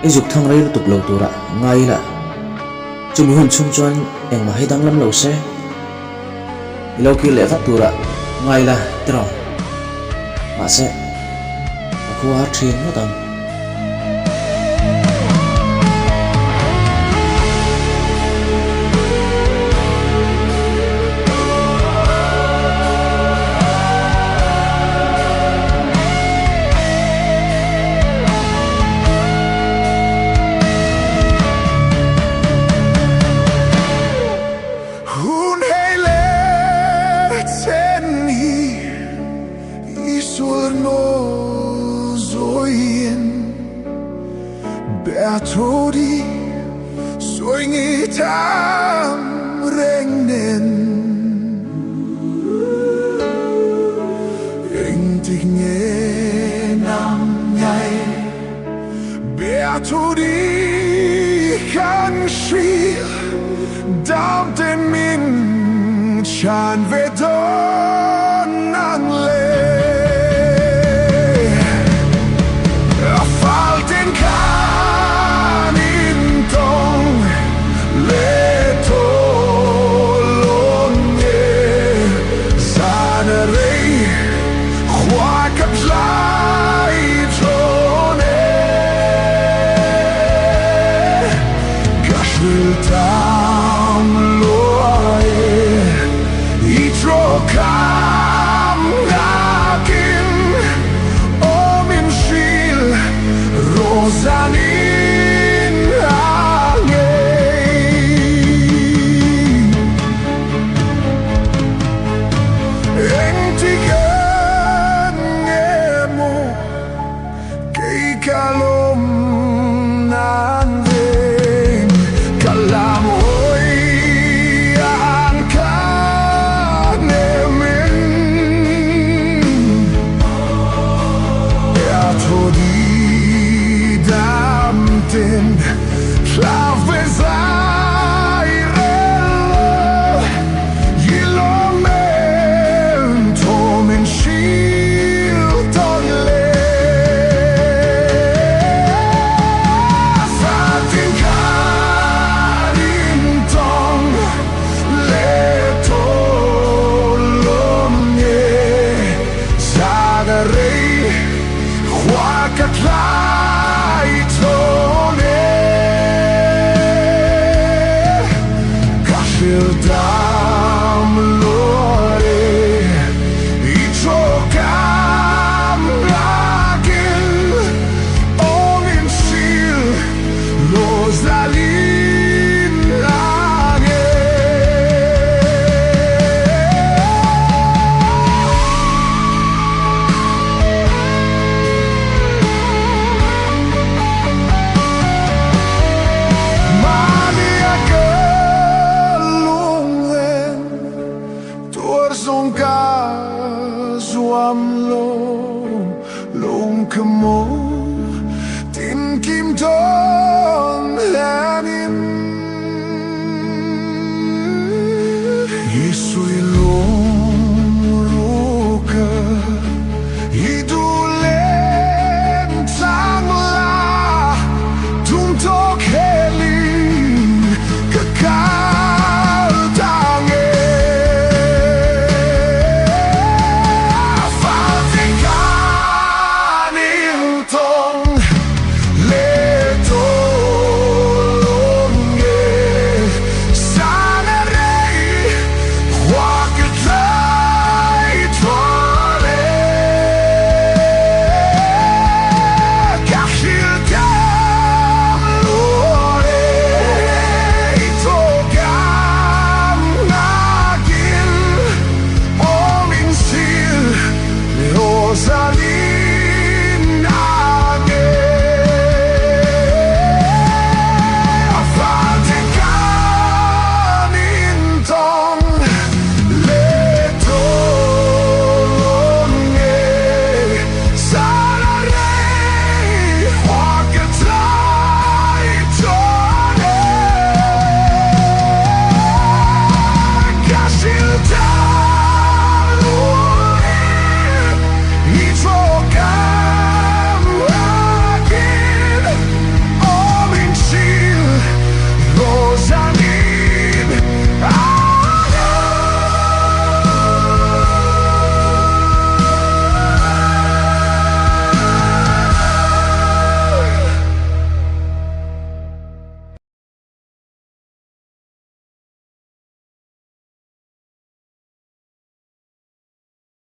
Ezuk thang rai lutuk lo tura ngai la chumi hun chung chuan engma hi dang lam lo se ilo ki le khat tura ngai la tro ma se aku a thin no dang Bertodi soingi tam regnen Intigne nam nhai Bertodi kan shil dam den min chan vedon ang le Kalom nan veng kalam hoy an kanemen Bertodi damten Schlafbeseirel Yilomen Tomen Schildonle Zoam lo lông cầm mô tin kim thôi